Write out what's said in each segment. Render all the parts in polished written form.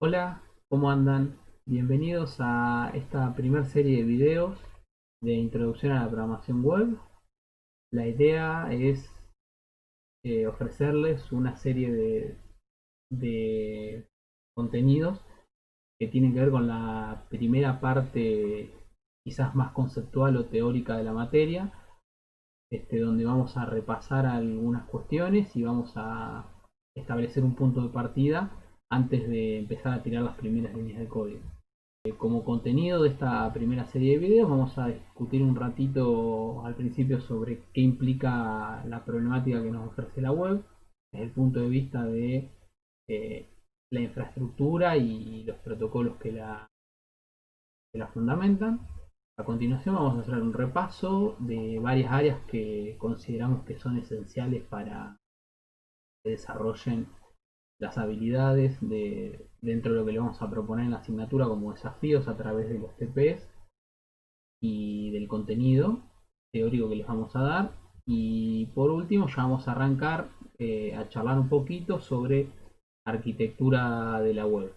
Hola, ¿cómo andan? Bienvenidos a esta primer serie de videos de introducción a la programación web. La idea es ofrecerles una serie de contenidos que tienen que ver con la primera parte quizás más conceptual o teórica de la materia, donde vamos a repasar algunas cuestiones y vamos a establecer un punto de partida antes de empezar a tirar las primeras líneas de código. Como contenido de esta primera serie de videos vamos a discutir un ratito al principio sobre qué implica la problemática que nos ofrece la web desde el punto de vista de eh, la infraestructura y los protocolos que la fundamentan. A continuación vamos a hacer un repaso de varias áreas que consideramos que son esenciales para que desarrollen las habilidades dentro de lo que le vamos a proponer en la asignatura como desafíos a través de los TPs y del contenido teórico que les vamos a dar. Y por último ya vamos a arrancar a charlar un poquito sobre arquitectura de la web.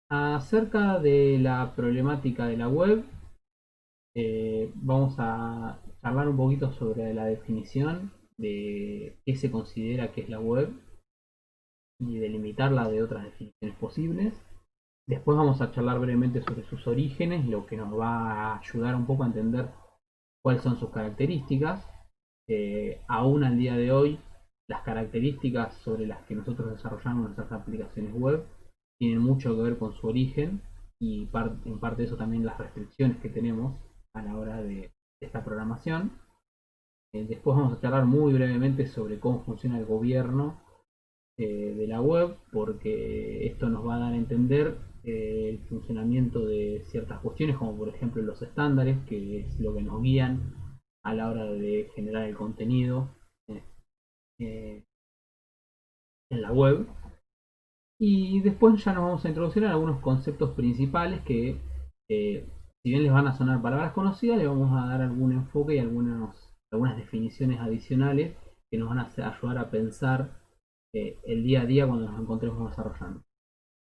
Acerca de la problemática de la web, vamos a charlar un poquito sobre la definición de qué se considera que es la web y delimitarla de otras definiciones posibles. Después vamos a charlar brevemente sobre sus orígenes, lo que nos va a ayudar un poco a entender cuáles son sus características. Aún al día de hoy, las características sobre las que nosotros desarrollamos nuestras aplicaciones web tienen mucho que ver con su origen y en parte de eso también las restricciones que tenemos a la hora de esta programación. Después vamos a charlar muy brevemente sobre cómo funciona el gobierno de la web, porque esto nos va a dar a entender el funcionamiento de ciertas cuestiones, como por ejemplo los estándares, que es lo que nos guían a la hora de generar el contenido eh, en la web. Y después ya nos vamos a introducir en algunos conceptos principales que, si bien les van a sonar palabras conocidas, le vamos a dar algún enfoque y algunas definiciones adicionales que nos van a ayudar a pensar el día a día cuando nos encontremos desarrollando.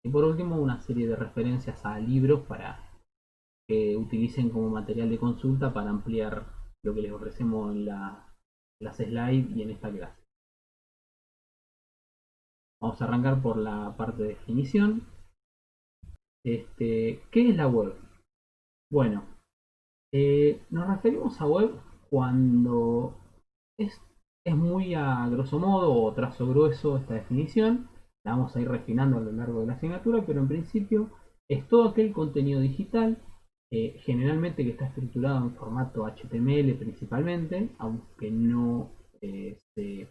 Y por último, una serie de referencias a libros para que utilicen como material de consulta para ampliar lo que les ofrecemos en las slides y en esta clase. Vamos a arrancar por la parte de definición. ¿Qué es la web? Bueno, nos referimos a web cuando es, es muy a grosso modo o trazo grueso esta definición. La vamos a ir refinando a lo largo de la asignatura, pero en principio es todo aquel contenido digital, generalmente que está estructurado en formato HTML principalmente, eh, se-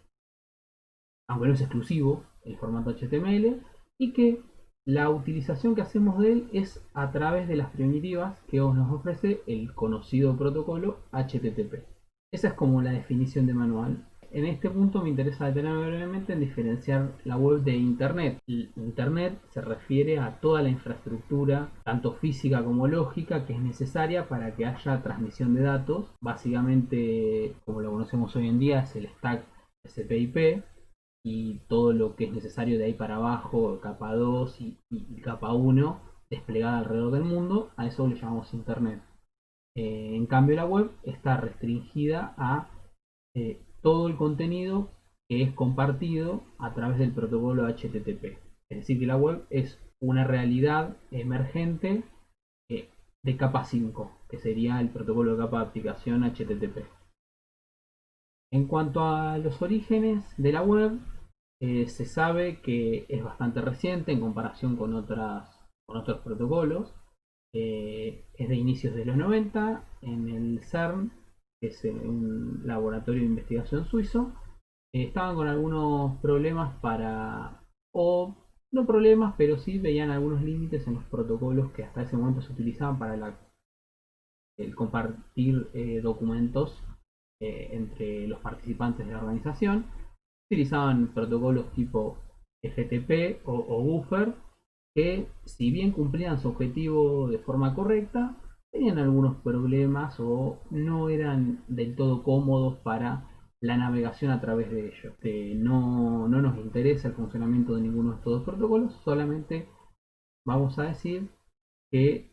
aunque no es exclusivo el formato HTML, y que la utilización que hacemos de él es a través de las primitivas que nos ofrece el conocido protocolo HTTP. Esa es como la definición de manual. En este punto me interesa detenerme brevemente en diferenciar la web de Internet. Internet se refiere a toda la infraestructura, tanto física como lógica, que es necesaria para que haya transmisión de datos. Básicamente, como lo conocemos hoy en día, es el stack TCP/IP y todo lo que es necesario de ahí para abajo, capa 2 y capa 1, desplegada alrededor del mundo. A eso le llamamos Internet. En cambio, la web está restringida a todo el contenido que es compartido a través del protocolo HTTP. Es decir, que la web es una realidad emergente eh, de capa 5, que sería el protocolo de capa de aplicación HTTP. En cuanto a los orígenes de la web, se sabe que es bastante reciente en comparación con otros protocolos. Es de inicios de los 90 en el CERN, que es un laboratorio de investigación suizo. Estaban con algunos problemas o no problemas, pero sí veían algunos límites en los protocolos que hasta ese momento se utilizaban para el compartir documentos entre los participantes de la organización. Utilizaban protocolos tipo FTP o Buffer que, si bien cumplían su objetivo de forma correcta, tenían algunos problemas o no eran del todo cómodos para la navegación a través de ellos. No nos interesa el funcionamiento de ninguno de estos dos protocolos, solamente vamos a decir que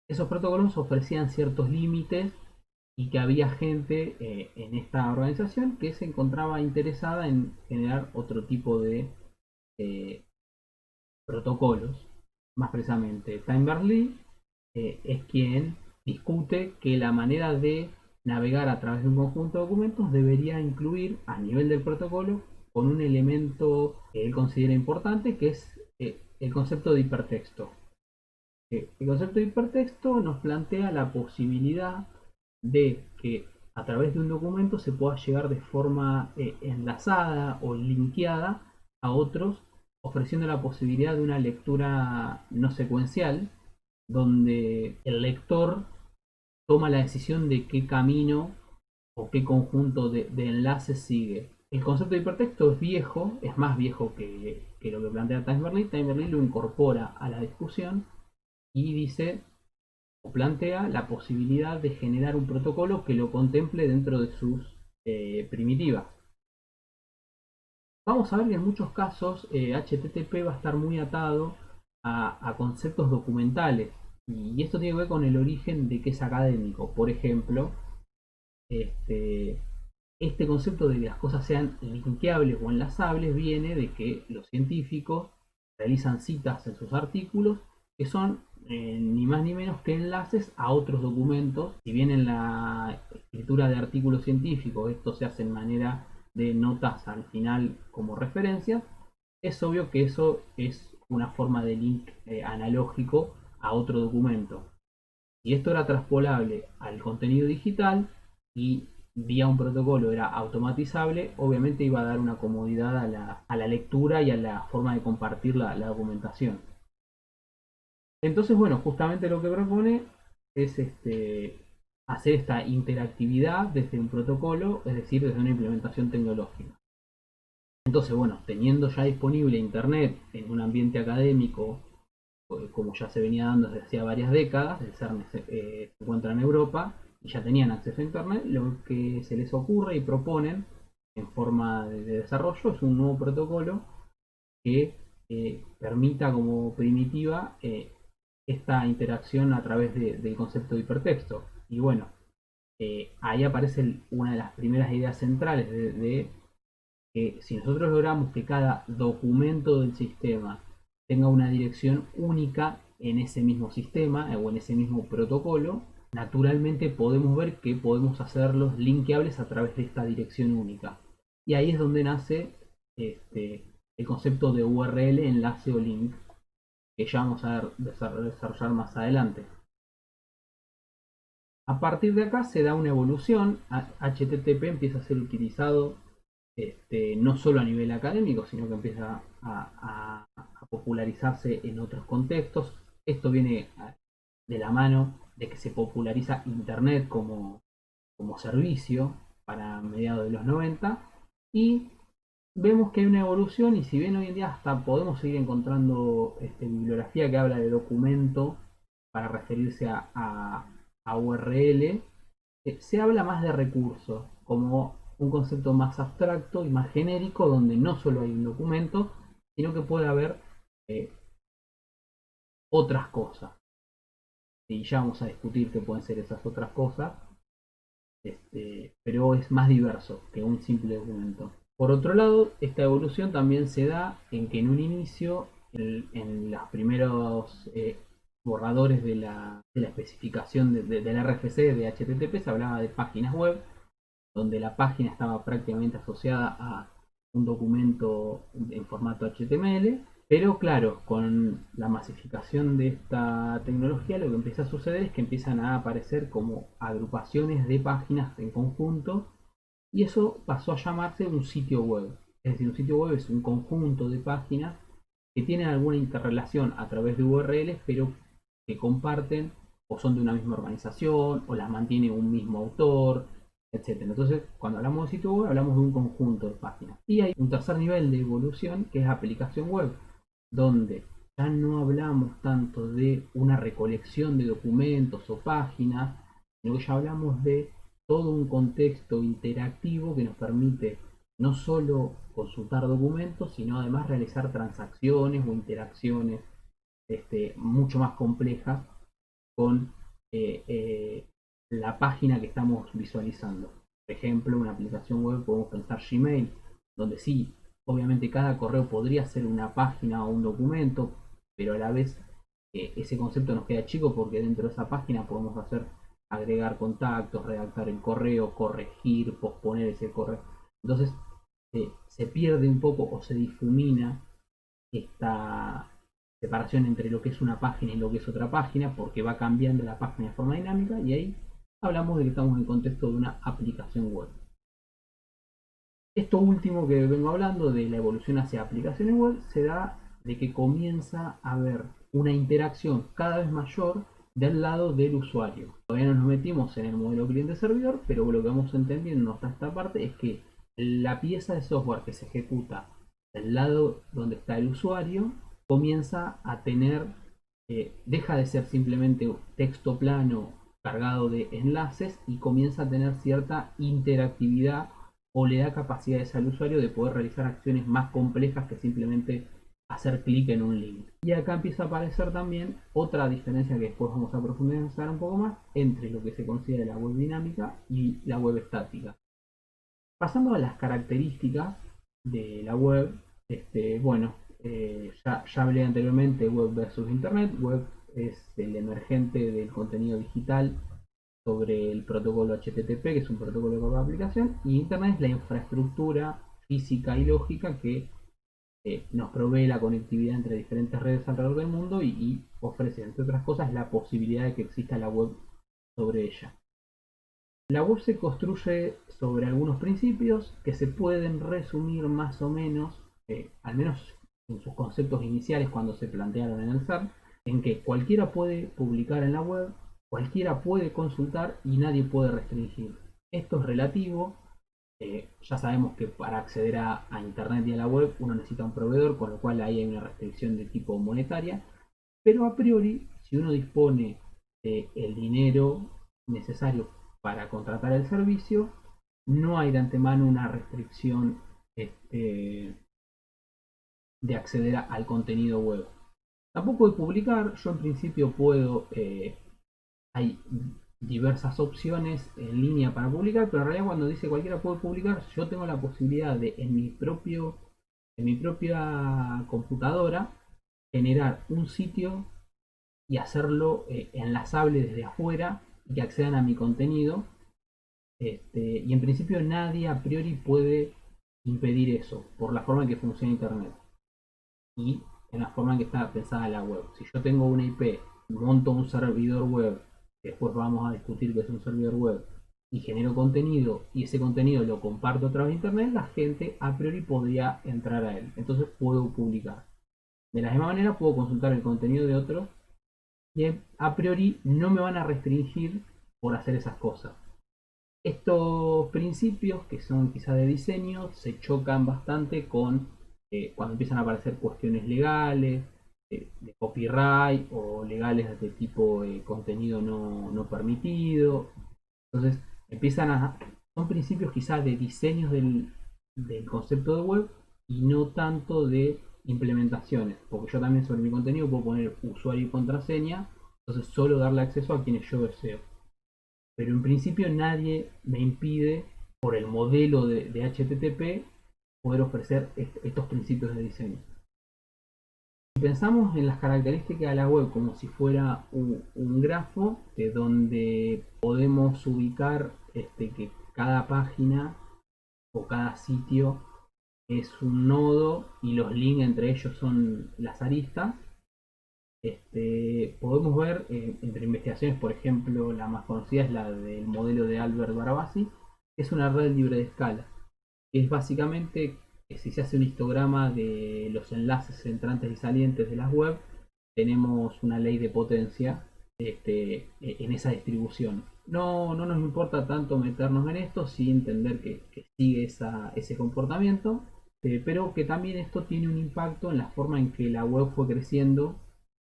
esos protocolos ofrecían ciertos límites y que había gente en esta organización que se encontraba interesada en generar otro tipo de eh, protocolos. Más precisamente, Time Berners-Lee es quien discute que la manera de navegar a través de un conjunto de documentos debería incluir a nivel del protocolo con un elemento que él considera importante, que es el concepto de hipertexto. El concepto de hipertexto nos plantea la posibilidad de que a través de un documento se pueda llegar de forma enlazada o linkeada a otros, ofreciendo la posibilidad de una lectura no secuencial, donde el lector toma la decisión de qué camino o qué conjunto de enlaces sigue. El concepto de hipertexto es viejo, es más viejo que lo que plantea Time Berners-Lee. Time Berners-Lee lo incorpora a la discusión y dice o plantea la posibilidad de generar un protocolo que lo contemple dentro de sus primitivas. Vamos a ver que en muchos casos HTTP va a estar muy atado a conceptos documentales y esto tiene que ver con el origen de que es académico. Por ejemplo, este concepto de que las cosas sean linkeables o enlazables viene de que los científicos realizan citas en sus artículos que son ni más ni menos que enlaces a otros documentos. Si bien en la escritura de artículos científicos esto se hace en manera de notas al final como referencias, es obvio que eso es una forma de link analógico a otro documento. Si esto era traspolable al contenido digital y vía un protocolo era automatizable, obviamente iba a dar una comodidad a la lectura y a la forma de compartir la documentación. Entonces, bueno, justamente lo que propone es hacer esta interactividad desde un protocolo, es decir, desde una implementación tecnológica. Entonces, bueno, teniendo ya disponible Internet en un ambiente académico, como ya se venía dando desde hacía varias décadas, el CERN se encuentra en Europa y ya tenían acceso a Internet, lo que se les ocurre y proponen en forma de desarrollo es un nuevo protocolo que permita como primitiva esta interacción a través del concepto de hipertexto. Y bueno, ahí aparece una de las primeras ideas centrales de que si nosotros logramos que cada documento del sistema tenga una dirección única en ese mismo sistema o en ese mismo protocolo, naturalmente podemos ver que podemos hacerlos linkeables a través de esta dirección única. Y ahí es donde nace el concepto de URL, enlace o link, que ya vamos a desarrollar más adelante. A partir de acá se da una evolución, HTTP empieza a ser utilizado no solo a nivel académico, sino que empieza a popularizarse en otros contextos. Esto viene de la mano de que se populariza Internet como servicio para mediados de los 90 y vemos que hay una evolución y si bien hoy en día hasta podemos seguir encontrando bibliografía que habla de documento para referirse a URL, se habla más de recursos, como un concepto más abstracto y más genérico, donde no solo hay un documento, sino que puede haber eh, otras cosas. Y ya vamos a discutir qué pueden ser esas otras cosas, pero es más diverso que un simple documento. Por otro lado, esta evolución también se da en que en un inicio, en los primeros borradores de la especificación del RFC de HTTP, se hablaba de páginas web, donde la página estaba prácticamente asociada a un documento en formato HTML, pero claro, con la masificación de esta tecnología lo que empieza a suceder es que empiezan a aparecer como agrupaciones de páginas en conjunto y eso pasó a llamarse un sitio web. Es decir, un sitio web es un conjunto de páginas que tienen alguna interrelación a través de URLs, pero que comparten o son de una misma organización o las mantiene un mismo autor, etcétera. Entonces, cuando hablamos de sitio web, hablamos de un conjunto de páginas. Y hay un tercer nivel de evolución que es aplicación web, donde ya no hablamos tanto de una recolección de documentos o páginas, sino que ya hablamos de todo un contexto interactivo que nos permite no solo consultar documentos, sino además realizar transacciones o interacciones mucho más complejas con eh, eh, la página que estamos visualizando. Por ejemplo, una aplicación web podemos pensar Gmail, donde sí, obviamente cada correo podría ser una página o un documento, pero a la vez ese concepto nos queda chico porque dentro de esa página podemos hacer agregar contactos, redactar el correo, corregir, posponer ese correo. Entonces se pierde un poco o se difumina esta separación entre lo que es una página y lo que es otra página, porque va cambiando la página de forma dinámica y ahí hablamos de que estamos en el contexto de una aplicación web. Esto último que vengo hablando de la evolución hacia aplicaciones web se da de que comienza a haber una interacción cada vez mayor del lado del usuario. Todavía no nos metimos en el modelo cliente-servidor, pero lo que vamos entendiendo hasta esta parte es que la pieza de software que se ejecuta del lado donde está el usuario comienza a tener, deja de ser simplemente texto plano cargado de enlaces y comienza a tener cierta interactividad o le da capacidades al usuario de poder realizar acciones más complejas que simplemente hacer clic en un link. Y acá empieza a aparecer también otra diferencia que después vamos a profundizar un poco más entre lo que se considera la web dinámica y la web estática. Pasando a las características de la web, bueno, ya hablé anteriormente web versus internet. Web es el emergente del contenido digital sobre el protocolo HTTP, que es un protocolo de capa de aplicación, y internet es la infraestructura física y lógica que nos provee la conectividad entre diferentes redes alrededor del mundo y ofrece, entre otras cosas, la posibilidad de que exista la web sobre ella. La web se construye sobre algunos principios que se pueden resumir más o menos, al menos en sus conceptos iniciales cuando se plantearon en el CERN, en que cualquiera puede publicar en la web, cualquiera puede consultar y nadie puede restringir. Esto es relativo. Ya sabemos que para acceder a Internet y a la web uno necesita un proveedor, con lo cual ahí hay una restricción de tipo monetaria, pero a priori, si uno dispone del dinero necesario para contratar el servicio, no hay de antemano una restricción de acceder al contenido web. Tampoco de publicar, yo en principio puedo, hay diversas opciones en línea para publicar, pero en realidad cuando dice cualquiera puede publicar, yo tengo la posibilidad de en mi propia computadora generar un sitio y hacerlo enlazable desde afuera y que accedan a mi contenido. Y en principio nadie a priori puede impedir eso por la forma en que funciona Internet y en la forma en que está pensada la web. Si yo tengo una IP, monto un servidor web, que después vamos a discutir que es un servidor web, y genero contenido y ese contenido lo comparto a través de Internet, la gente a priori podría entrar a él. Entonces puedo publicar. De la misma manera puedo consultar el contenido de otros y a priori no me van a restringir por hacer esas cosas. Estos principios, que son quizá de diseño, se chocan bastante con cuando empiezan a aparecer cuestiones legales, de copyright o legales de tipo contenido no permitido. Entonces, son principios quizá de diseños del concepto de web y no tanto de implementaciones, porque yo también sobre mi contenido puedo poner usuario y contraseña, entonces solo darle acceso a quienes yo deseo. Pero en principio nadie me impide, por el modelo de HTTP, poder ofrecer estos principios de diseño. Si pensamos en las características de la web como si fuera un grafo de donde podemos ubicar que cada página o cada sitio es un nodo y los links entre ellos son las aristas, podemos ver entre investigaciones, por ejemplo, la más conocida es la del modelo de Albert Barabasi, que es una red libre de escala. Es básicamente que si se hace un histograma de los enlaces entrantes y salientes de las web, tenemos una ley de potencia en esa distribución. No nos importa tanto meternos en esto, sí entender que sigue ese comportamiento, pero que también esto tiene un impacto en la forma en que la web fue creciendo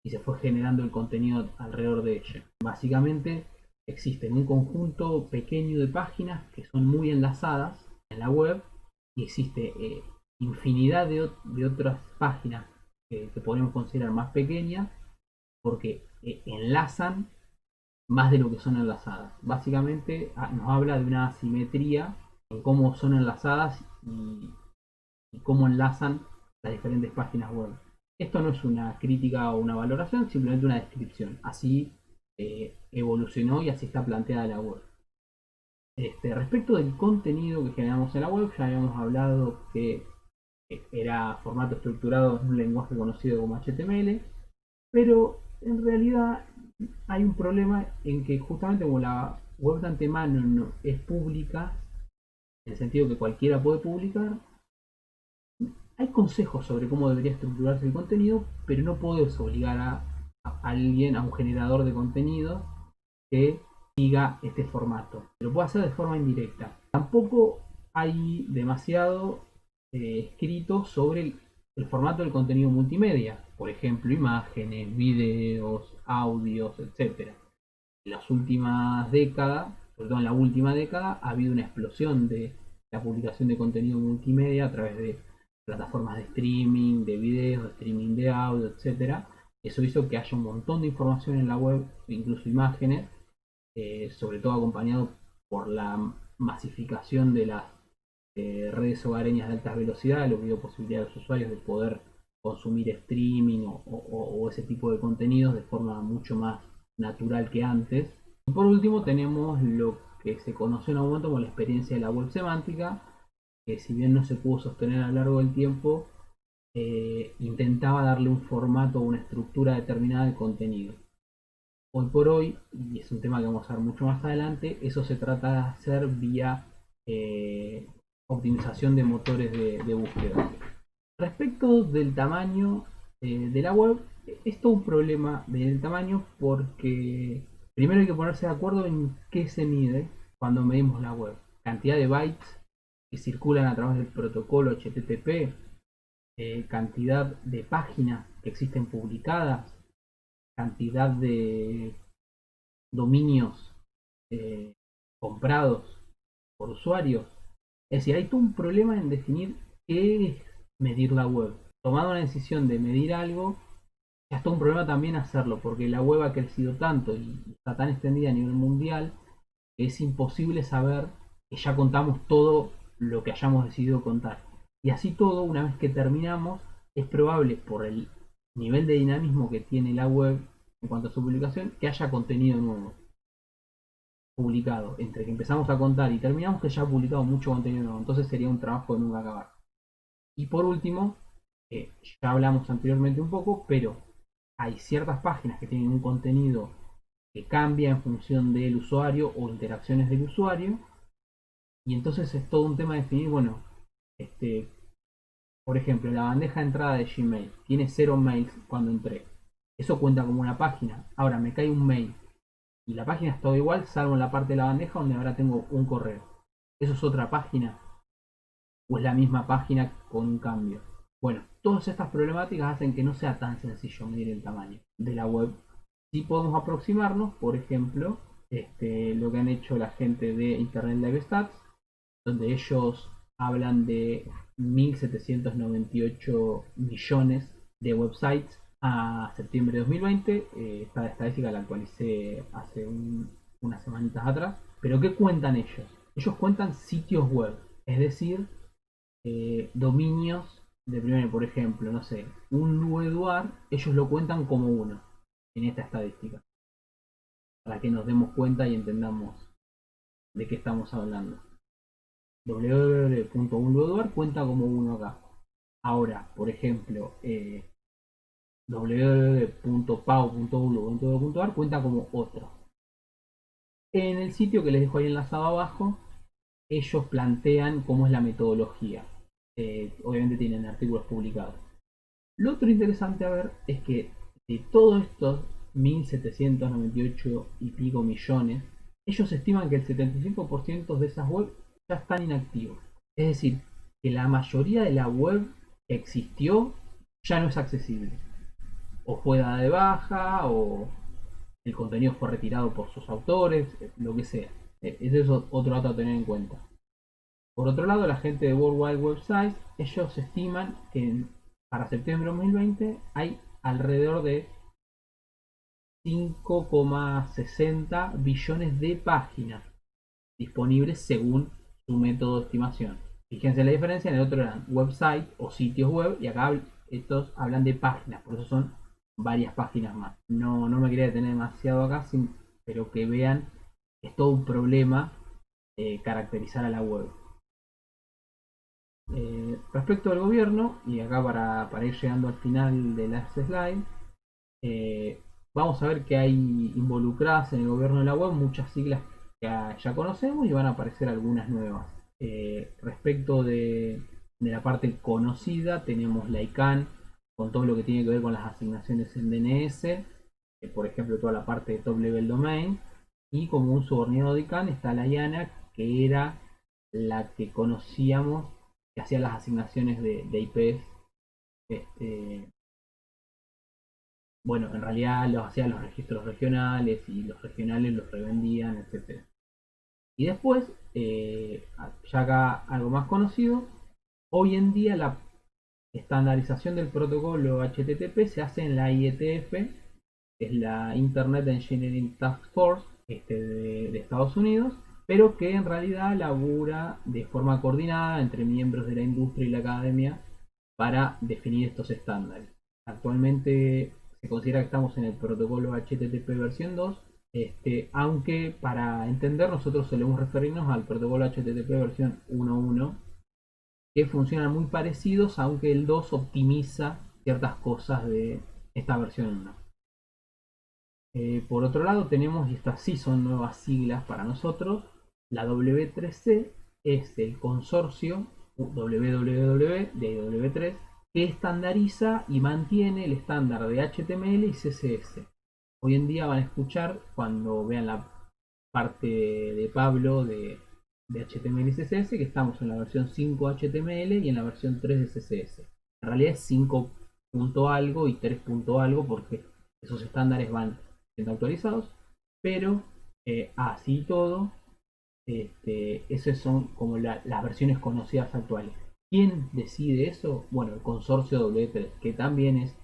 y se fue generando el contenido alrededor de ella. Básicamente existen un conjunto pequeño de páginas que son muy enlazadas en la web y existe infinidad de otras páginas que podemos considerar más pequeñas porque enlazan más de lo que son enlazadas. Básicamente nos habla de una asimetría en cómo son enlazadas y cómo enlazan las diferentes páginas web. Esto no es una crítica o una valoración, simplemente una descripción. Así evolucionó y así está planteada la web. Respecto del contenido que generamos en la web, ya habíamos hablado que era formato estructurado en un lenguaje conocido como HTML, pero en realidad hay un problema en que justamente como la web de antemano no es pública, en el sentido que cualquiera puede publicar, hay consejos sobre cómo debería estructurarse el contenido, pero no puedes obligar a alguien, a un generador de contenido, que siga este formato. Lo puede hacer de forma indirecta. Tampoco hay demasiado escrito sobre el formato del contenido multimedia. Por ejemplo, imágenes, videos, audios, etcétera. En las últimas décadas, sobre todo en la última década, ha habido una explosión de la publicación de contenido multimedia a través de plataformas de streaming, de videos, de streaming de audio, etcétera. Eso hizo que haya un montón de información en la web, incluso imágenes, sobre todo acompañado por la masificación de las redes hogareñas de alta velocidad, lo que dio posibilidad a los usuarios de poder consumir streaming o ese tipo de contenidos de forma mucho más natural que antes. Y por último tenemos lo que se conoció en algún momento como la experiencia de la web semántica, que si bien no se pudo sostener a lo largo del tiempo, intentaba darle un formato o una estructura determinada de contenido. Hoy por hoy, y es un tema que vamos a ver mucho más adelante, eso se trata de hacer vía eh, optimización de motores de búsqueda. Respecto del tamaño de la web, es todo un problema del tamaño porque primero hay que ponerse de acuerdo en qué se mide cuando medimos la web. Cantidad de bytes que circulan a través del protocolo HTTP, cantidad de páginas que existen publicadas, cantidad de dominios eh, comprados por usuarios. Es decir, hay todo un problema en definir qué es medir la web. Tomando una decisión de medir algo, ya está un problema también hacerlo, porque la web ha crecido tanto y está tan extendida a nivel mundial que es imposible saber que ya contamos todo lo que hayamos decidido contar. Y así todo, una vez que terminamos, es probable por el nivel de dinamismo que tiene la web en cuanto a su publicación, que haya contenido nuevo publicado. Entre que empezamos a contar y terminamos, que ya ha publicado mucho contenido nuevo. Entonces sería un trabajo de nunca acabar. Y por último, ya hablamos anteriormente un poco, pero hay ciertas páginas que tienen un contenido que cambia en función del usuario o interacciones del usuario. Y entonces es todo un tema de definir, bueno, este, por ejemplo, la bandeja de entrada de Gmail tiene 0 mails cuando entré. Eso cuenta como una página. Ahora me cae un mail y la página es todo igual, salvo en la parte de la bandeja donde ahora tengo un correo. ¿Eso es otra página o es la misma página con un cambio? Bueno, todas estas problemáticas hacen que no sea tan sencillo medir el tamaño de la web. Sí podemos aproximarnos, por ejemplo, lo que han hecho la gente de Internet Live Stats, donde ellos hablan de 1.798 millones de websites a septiembre de 2020. Esta estadística la actualicé hace unas semanitas atrás. Pero ¿qué cuentan ellos? Ellos cuentan sitios web, es decir, dominios de primero, por ejemplo, no sé, un Lueduar, ellos lo cuentan como uno en esta estadística, para que nos demos cuenta y entendamos de qué estamos hablando. www.unlueduar cuenta como uno acá. Ahora, por ejemplo, www.pau.ulu.edu.ar cuenta como otro. En el sitio que les dejo ahí enlazado abajo, ellos plantean cómo es la metodología. Obviamente tienen artículos publicados. Lo otro interesante a ver es que de todos estos 1.798 y pico millones, ellos estiman que el 75% de esas webs ya están inactivos. Es decir, que la mayoría de la web que existió ya no es accesible. O fue dada de baja, o el contenido fue retirado por sus autores, lo que sea. Ese es otro dato a tener en cuenta. Por otro lado, la gente de World Wide Web Sites, ellos estiman que para septiembre de 2020 hay alrededor de 5,60 billones de páginas disponibles según su método de estimación. Fíjense la diferencia, en el otro eran website o sitios web y acá estos hablan de páginas, por eso son varias páginas más. No me quería detener demasiado acá, pero que vean, es todo un problema caracterizar a la web. Respecto al gobierno, y acá para ir llegando al final de las slides, vamos a ver que hay involucradas en el gobierno de la web muchas siglas que ya conocemos y van a aparecer algunas nuevas. Respecto de la parte conocida, tenemos la ICANN con todo lo que tiene que ver con las asignaciones en DNS, por ejemplo, toda la parte de Top Level Domain, y como un subordinado de ICANN está la IANA, que era la que conocíamos que hacía las asignaciones de IPs. Bueno, en realidad los hacían los registros regionales y los regionales los revendían, etcétera. Y después, ya acá algo más conocido, hoy en día la estandarización del protocolo HTTP se hace en la IETF, que es la Internet Engineering Task Force de Estados Unidos, pero que en realidad labura de forma coordinada entre miembros de la industria y la academia para definir estos estándares. Actualmente se considera que estamos en el protocolo HTTP versión 2, aunque para entender nosotros solemos referirnos al protocolo HTTP versión 1.1, que funcionan muy parecidos, aunque el 2 optimiza ciertas cosas de esta versión 1. Por otro lado tenemos, y estas sí son nuevas siglas para nosotros, la W3C es el consorcio www de W3 que estandariza y mantiene el estándar de HTML y CSS. Hoy en día van a escuchar, cuando vean la parte de Pablo de HTML y CSS, que estamos en la versión 5 HTML y en la versión 3 de CSS. En realidad es 5 punto algo y 3 punto algo porque esos estándares van siendo actualizados, pero así todo, esas son como las versiones conocidas actuales. ¿Quién decide eso? Bueno, el consorcio W3, que también es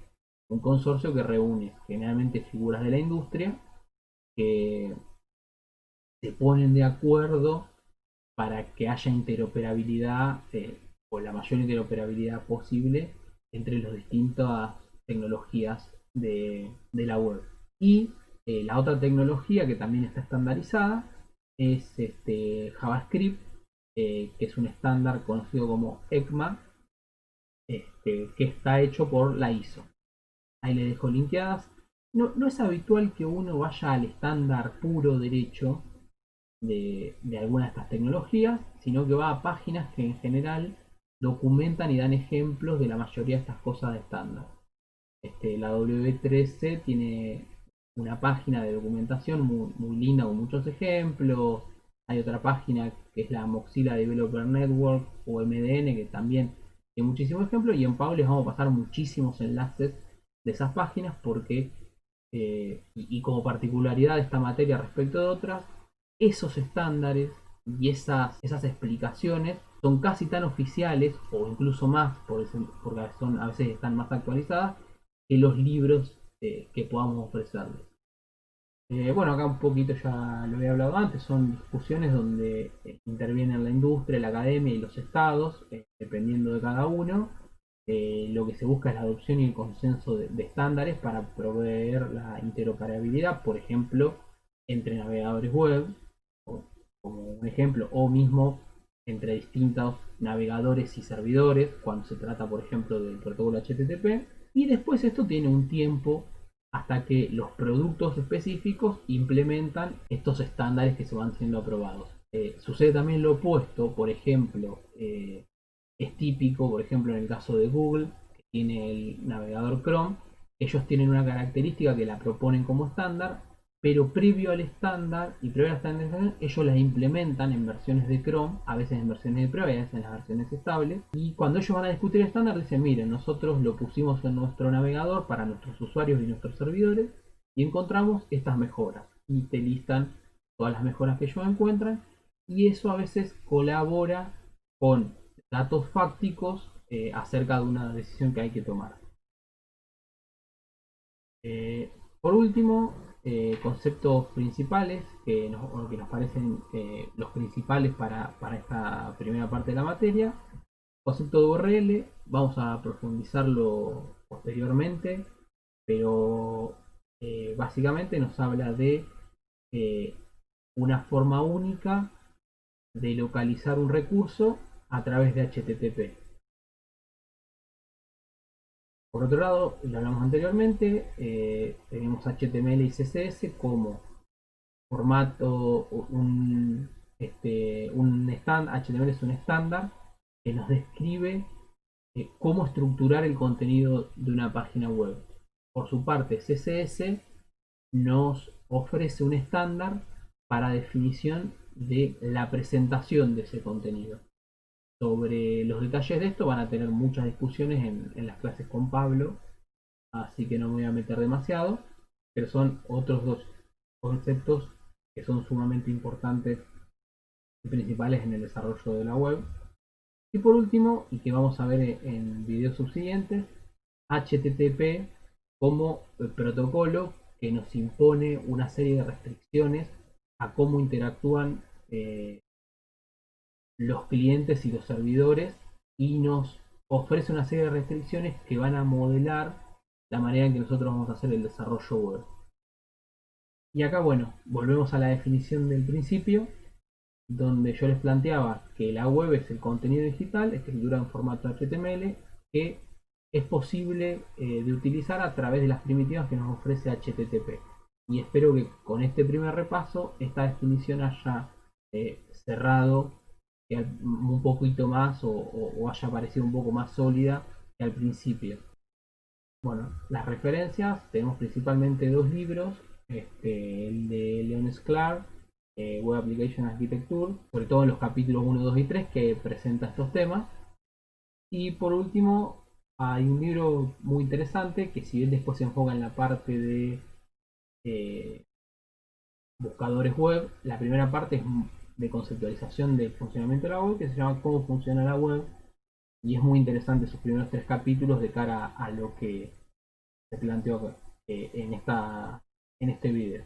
un consorcio que reúne generalmente figuras de la industria que se ponen de acuerdo para que haya interoperabilidad o la mayor interoperabilidad posible entre las distintas tecnologías de la web. Y la otra tecnología que también está estandarizada es JavaScript, que es un estándar conocido como ECMA, que está hecho por la ISO. Ahí le dejo linkeadas. No es habitual que uno vaya al estándar puro derecho de alguna de estas tecnologías, sino que va a páginas que en general documentan y dan ejemplos de la mayoría de estas cosas de estándar. La W3C tiene una página de documentación muy linda con muchos ejemplos. Hay otra página que es la Mozilla Developer Network o MDN que también tiene muchísimos ejemplos, y en Pau les vamos a pasar muchísimos enlaces de esas páginas porque, y como particularidad de esta materia respecto de otras, esos estándares y esas explicaciones son casi tan oficiales o incluso más, porque a veces están más actualizadas que los libros que podamos ofrecerles. Bueno, acá un poquito ya lo había hablado antes, son discusiones donde intervienen la industria, la academia y los estados, dependiendo de cada uno. Lo que se busca es la adopción y el consenso de estándares para proveer la interoperabilidad, por ejemplo, entre navegadores web, como un ejemplo, o mismo entre distintos navegadores y servidores, cuando se trata, por ejemplo, del protocolo HTTP. Y después esto tiene un tiempo hasta que los productos específicos implementan estos estándares que se van siendo aprobados. Sucede también lo opuesto, por ejemplo, es típico, por ejemplo, en el caso de Google, que tiene el navegador Chrome, ellos tienen una característica que la proponen como estándar, pero previo al estándar y previo a la estandarización, ellos la implementan en versiones de Chrome, a veces en versiones de prueba y a veces en las versiones estables. Y cuando ellos van a discutir el estándar, dicen: miren, nosotros lo pusimos en nuestro navegador para nuestros usuarios y nuestros servidores y encontramos estas mejoras. Y te listan todas las mejoras que ellos encuentran, y eso a veces colabora con datos fácticos acerca de una decisión que hay que tomar. Por último, conceptos principales que nos parecen los principales para esta primera parte de la materia. Concepto de URL, vamos a profundizarlo posteriormente, pero básicamente nos habla de eh, una forma única de localizar un recurso a través de HTTP. Por otro lado, lo hablamos anteriormente, tenemos HTML y CSS como formato, un estándar. HTML es un estándar que nos describe cómo estructurar el contenido de una página web. Por su parte, CSS nos ofrece un estándar para definición de la presentación de ese contenido. Sobre los detalles de esto van a tener muchas discusiones en las clases con Pablo, así que no me voy a meter demasiado, pero son otros dos conceptos que son sumamente importantes y principales en el desarrollo de la web. Y por último, y que vamos a ver en videos subsiguientes, HTTP como protocolo que nos impone una serie de restricciones a cómo interactúan los clientes y los servidores, y nos ofrece una serie de restricciones que van a modelar la manera en que nosotros vamos a hacer el desarrollo web. Y acá, bueno, volvemos a la definición del principio, donde yo les planteaba que la web es el contenido digital escritura en formato HTML que es posible de utilizar a través de las primitivas que nos ofrece HTTP. Y espero que con este primer repaso esta definición haya cerrado un poquito más o haya parecido un poco más sólida que al principio. Bueno, las referencias, tenemos principalmente dos libros, el de Leon Sklar, Web Application Architecture, sobre todo en los capítulos 1, 2 y 3 que presenta estos temas. Y por último, hay un libro muy interesante que si bien después se enfoca en la parte de eh, buscadores web, la primera parte es de conceptualización del funcionamiento de la web, que se llama Cómo funciona la web, y es muy interesante sus primeros tres capítulos de cara a lo que se planteó en este video.